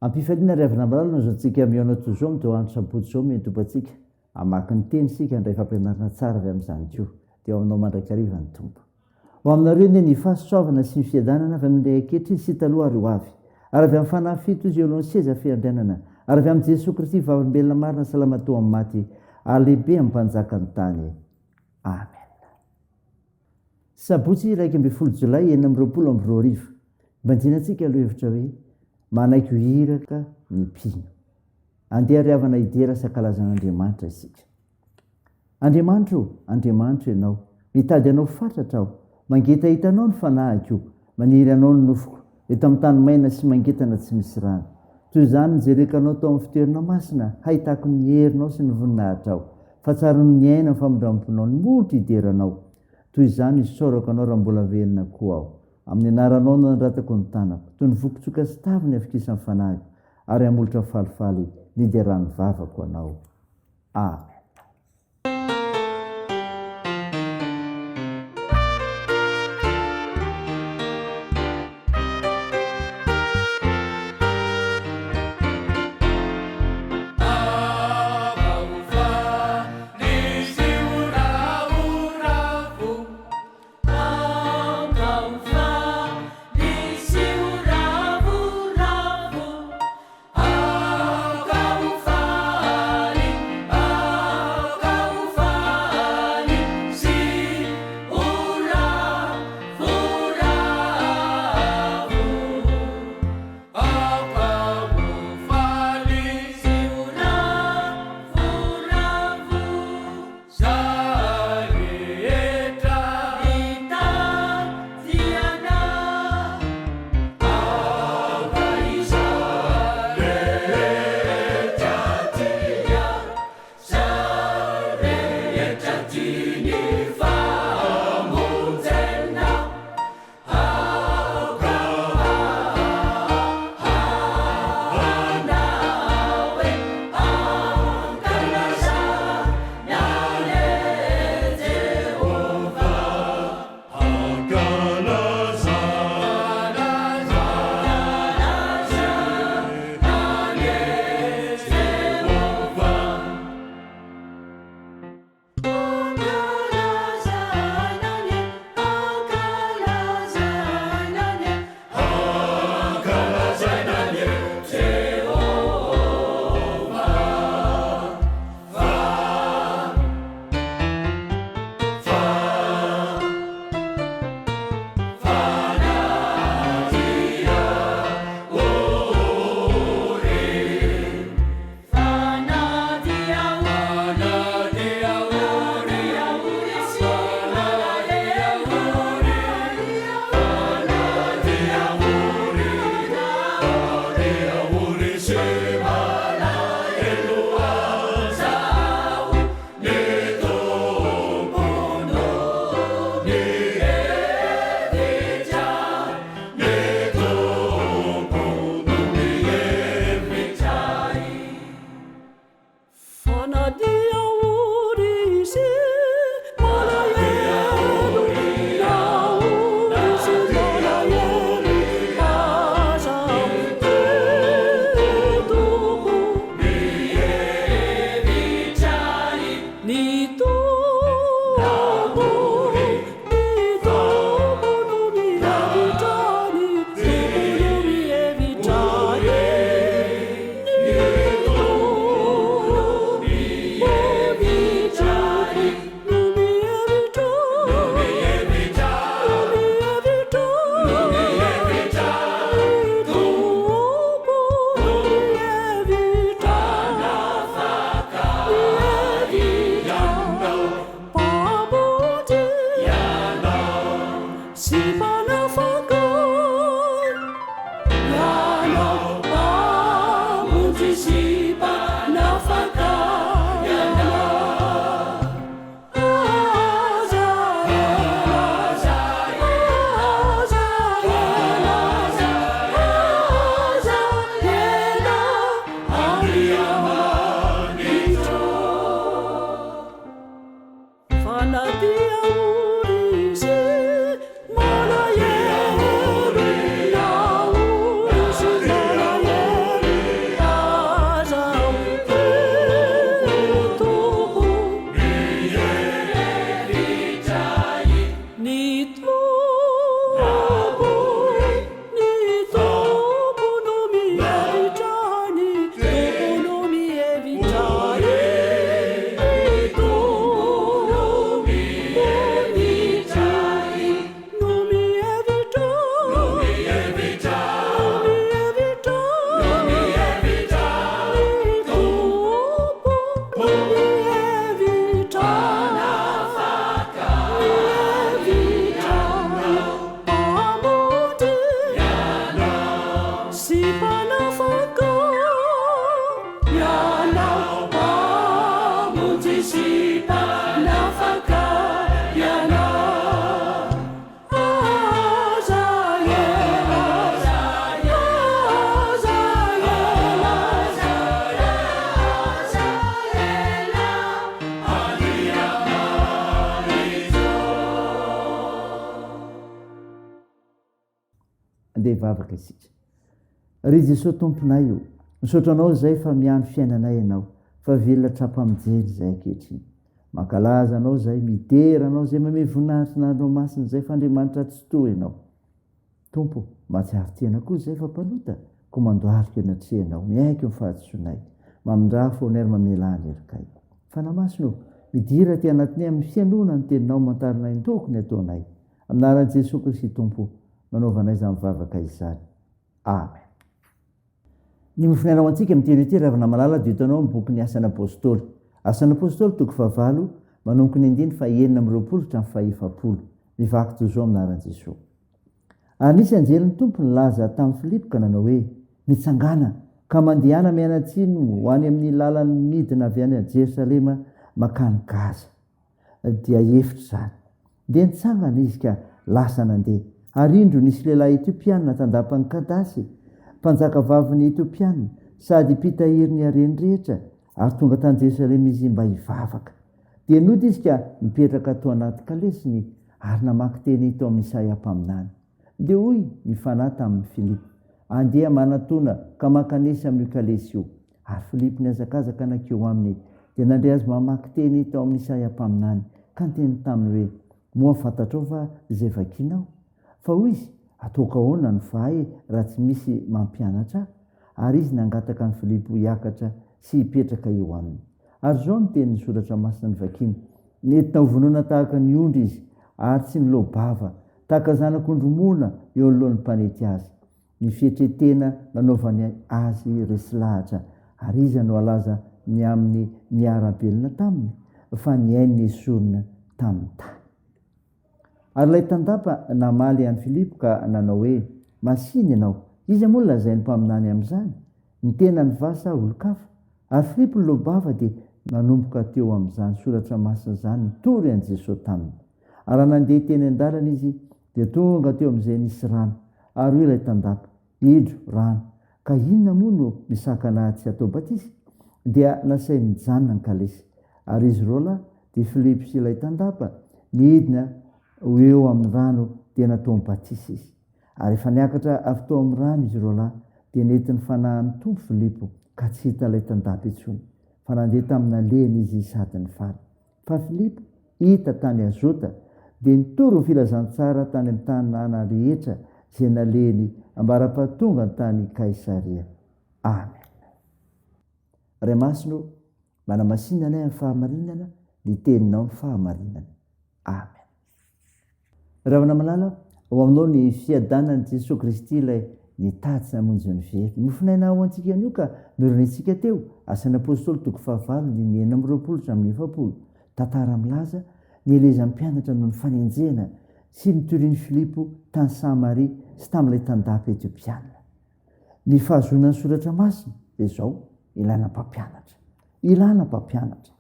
ampifaliana ry avana mralina zao tsika miona toy zao mito andro sabotsy zao mientombatsika amaky ny teny sika ndray fampianarana tsara avy amin'izany ko dia aminao mandrakariva ny tompo ho aminareo ne ny fahasoavana sy ny fiadanana avy amin'ilay ankehitriny sy taloha ary ho avy ary avy amin'ny fanafito izy eo alohan'ny seza fiandrianana ary avy amin'i Jesosy Kristy vavolombelona marina salamatoa amin'ny maty alehibe amin'ny mpanjaka ny tany amen. Sabotsy 1 Jolay 2022 mbanjinantsika aloha hevitra hoe manaiky ho hiraka ny mpino andeha riavana idera sakalazan'Andriamanitra isika. Andriamanitro ianao mitady anao fatratra aho mangeta hitanao ny fanahiko maniry anao ny nofoko eto amin'ny tany maina sy mangetana tsy misy rano toy izany nijereko anao tao amin'ny fitoerana masina hahitako ny herinao sy ny voninahitra aho fa tsara ny aina ny famindramponao ny molotra hideranao toy izany isorako anao raha mbola velona koa aho amin'ny anaranao no nandratako ny tanako toy ny vokotsoka sy taviny afikisany fanahiko ary hamolotra falifaly nideran'ny vavako anao amen. andeha hivavaka isika. Ry Jesosy tomponay io, misaotranao zay fa miandry fiainanay ianao, fa velona trapa-mijery zay ankehitriny. Mankalaza anao zay, midera anao zay, mame voninahitra n'andro masina zay, fa Andriamanitra tsy toy ianao. Tompo, mahatsiaro tena koa zay fa mpanota, ko mandoharika eo natrehanao, miaiky eo fahatsoanay, mamindra foana ary mamelany erikay. Fa namasino, midira ty anatinay amin'ny fianona ny teninao mantarinay tokony ataonay. Aminaran'i Jesosy Kristy Tompo, manaovanay izany mivavaka izany. Amen. Ny mofinainao antsika amin'ny teny ity ravina malala dia hitanao amin'ny boky ny Asan'ny Apôstôly. Asan'ny Apôstôly toko 9, manomboky ny 9 fa 20 hatramin'ny 100. Mivaky toy izao aminaran'i Jesosy. Ary nisy anjelin'ny tompo nilaza tamin'ny Filipo ka nanao hoe, mitsangana ka mandehana mianatsiny ho any amin'ny lalan'ny midina avy any a Jerosalema makany Gaza. Dia efitra zany. Dia nitsangana izy ka lasa nandeha. Ary indro nisy lehilahy Etiopiana tandapany Kadasy, mpanjaka vaviny Etiopiana, sady mpitahiry ny hareny rehetra, ary tonga tany Jerosalema izy mba hivavaka. Dia nody izy ka mipetraka tao anaty kalesiny ary namaky teny tao amin'ny Isaia mpaminany. Dia hoy mifanahy tamin'ny Filipo, andeha manatona ka makanesa amin'io kalesy io. Ary Filipo niazakazaka nakeo aminy, dia nandray azy mamaky teny tao amin'ny Isaia mpaminany, ka niteny taminy hoe, moa fantatrao va izay vakinao? Fa hoy izy, ataoko ahoana ny fahay raha tsy misy mampianatra? Ary izy nangataka ny Filipo hiakatra sy hipetraka eo aminy. Ary zao ny teny soratra masina ny vakiny, nentina ho vonoina tahaka ny ondry izy, ary tsy nilobava, tahaka zanak'ondromona eo alohan'ny mpanety azy. Ny fietretena nanaovany azy resy lahatra, ary izy no alaza ny amin'ny niara-belona taminy, fa ny ainy esorina tamin'ny tany. Ary ilay tandapa namaly an'i Filipo ka nanao hoe, masiny ianao, izy moa lazainy mpaminany amin'izany, ny tena ny vasa olo-kafa. Ary Filipo lobava dia nanomboka teo amin'izany soratra masina zany nitory an'i Jesosy taminy. Ary nandeha teny an-dalana izy, dia tonga teo amin'izay nisy rano, ary hoe ilay tandapa, idro rano, ka inona moa no misakana tsy atao batisy? Dia nasainy mijanona ny kalesy. Ary izy roa dia Filipo sy ilay tandapa, midina eo amin'ny rano dia natao batisy izy. Ary efa niakatra avy tao amin'ny rano izy roa dia nentiny fanahin'ny tompo Filipo, ka tsy hita ilay tandapa intsony, fa nandeha tamin'ny alehany izy sady ny faly. Fa Filipo hita tany Azota, dia nitoro ny filazantsara tany amin'ny tanàna rehetra izay nalehany ambara-pahatonga ny tany Kaisarea. Amen. Ray masino, manamasinana amin'ny fahamarinana, ny teninao ny fahamarinana. Amen. Ravina malala, ao aminao ny fiadanan'i Jesosy Kristy ilay nitady sy namonjy ny very. Nofinaina ao antsika anio ka norenitsika teo, Asan'ny Apôstôly toko 9, ny 20 hatramin'ny 100. Tantara milaza ny elezan'ny mpianatra no ny fanenjena sy nitorian'i Filipo tany Samaria sy tamin'ilay tandapa Etiopiana. Ny fahazonan'ny soratra masina dia izao, ilana mpampianatra. Ilana mpampianatra.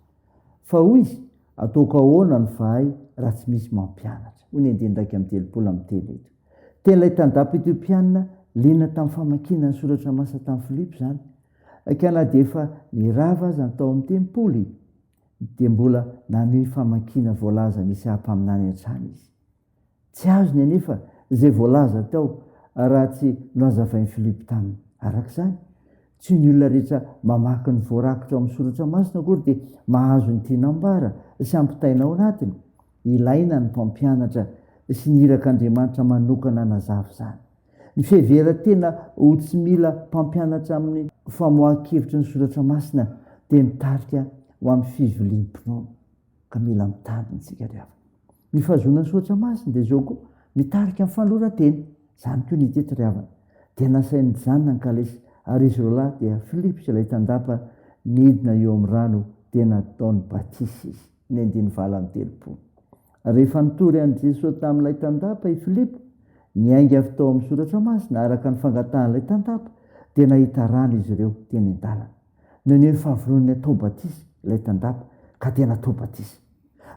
Fa hoy izy, ataoko ahoana ny fahay raha tsy misy mampianatra? Hoy ny andindraiky amin'ny 30 amin'ny teny eto. Ten'ilay tandapa Etiopiana lina tamin'ny famakiana ny soratra masina tamin'ny Filipo zany, ka na dia efa nirava aza ny tao amin'ny tempoly, dia mbola nanohy famakiana voalaza nisy ampaminany an-trany izy. Tsy azony anefa izay voalaza tao raha tsy noazavain'i Filipo taminy. Arak'izany, tsy ny olona rehetra mamaky ny voarakitra ao amin'ny soratra masina akory dia mahazo ny tinam-bara sy ampitaina ao anatiny. Ilaina ny mpampianatra sy ny irak'Andriamanitra manokana nazava izany. Ny fiheveran-tena ho tsy mila mpampianatra amin'ny famoahakevitry ny soratra masina dia mitarika ho amin'ny fiviliam-pinoana, ka mila mitandrina isika rehefa. Ny fahazonan'ny soratra masina dia izao koa, mitarika amin'ny fanoran-tena, izany koa ny hita eto ry havana. Dia nasainy mijanona ny kalesy, ary izy roa dia Filipo sy ilay tandapa midina eo amin'ny rano dia nataony batisy izy. Ny 9:30. Rehefa nitory an'i Jesosy tamin'ilay tandapa i Filipo, niainga avy tao amin'ny soratra masina araka ny fangatahan'ilay tandapa, dia nahita rano izy ireo teny an-dalana. Nohon'ny fahavonony atao batisy ilay tandapa, ka dia natao batisy.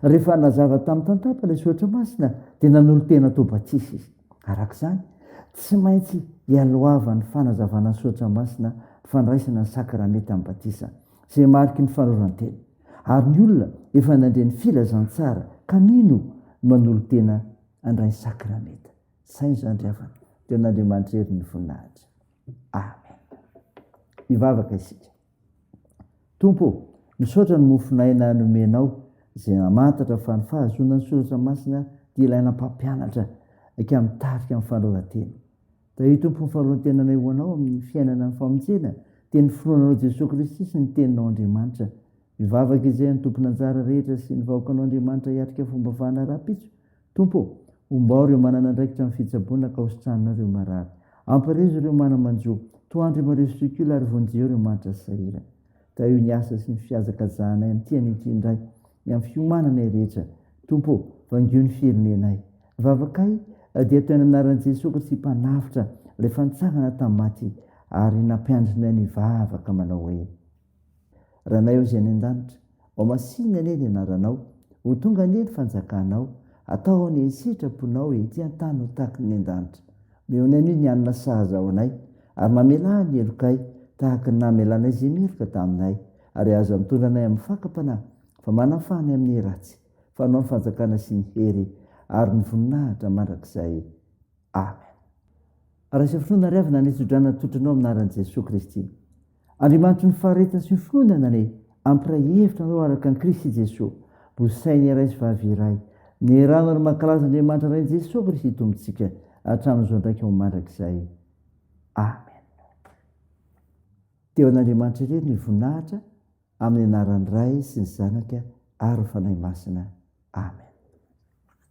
Rehefa nazava tamin'ny tandapa ilay soratra masina, dia nanolo tena atao batisy izy. Arak'izany, tsy maintsy hialoava ny fanazavana ny soratra masina, fandraisana ny sakramety amin'ny batisa, izay mariky ny fanoran-tena. Ary ny olona efa nandre ny filazantsara, ka mino manolo tena andray sakrameta. Saina izany ry havana. teo an'Andriamanitra ery ny voninahitra. Amen. Ivavaka isika. Tompo, misaotra ny mofonaina nomenao izay namantatra fa ny fahazoana ny soratra masina dia ilaina mpampianatra aka mitarika amin'ny fanoratena. Da io tompo ny fanoratenanay ho anao amin'ny fiainana ny famonjena dia ny finoanao Jesosy Kristy sy ny teninao Andriamanitra. Mivavaka izay ny tompona anjara rehetra sy ny vahoakanao Andriamanitra hiatrika fomba fanara-pitso. Tompo, ombao ireo manana andraikitra amin'ny fitsaboana ka hositranonareo marary. Amparezo ireo manamanjo, toandry mareo sikula ary vonjeo ireo manitra sahira. Da io ny asa sy ny fiazaka zahanay amin'ity an'ity indray, ny amin'ny fiomananay rehetra. Tompo, vangio ny firenenay. Vavakay dia toy ny anaran'i Jesosy Kristy mpanafitra rehefa nitsangana tamin'ny maty ary nampiandrinay ny vavaka manao hoe: Ranay izay any an-danitra, ao masinina anie ny anaranao, ho tonga anie ny fanjakanao, atao ny sitraponao ety an-tany ho tahaka ny an-danitra. Meonay ny anona sahaza ao anay, ary mamela ny elokay tahaka ny namelanay izay meloka taminay, ary azo mitondra anay amin'ny fakapanahy, fa manafany amin'ny ratsy, fanao ny fanjakana sy ny hery ary ny voninahitra mandrakizay. Amen. Raha sy finoana ry avy na nitsodrana totrinao amin'ny anaran'i Jesosy Kristy. Andriamanitra ny faharetana sy ny finoana ne ampiray hevitra anao araka ny Kristy Jesosy, bosainy iray sy vavy iray, ny rano ary mankalaza Andriamanitra iray Jesosy Kristy tombontsika hatramin'izao ndraiky ho mandrakizay. Amen. Teo an'Andriamanitra irery ny voninahitra amin'ny anaran'ny Ray sy ny Zanaka ary ny Fanahy Masina. Amen.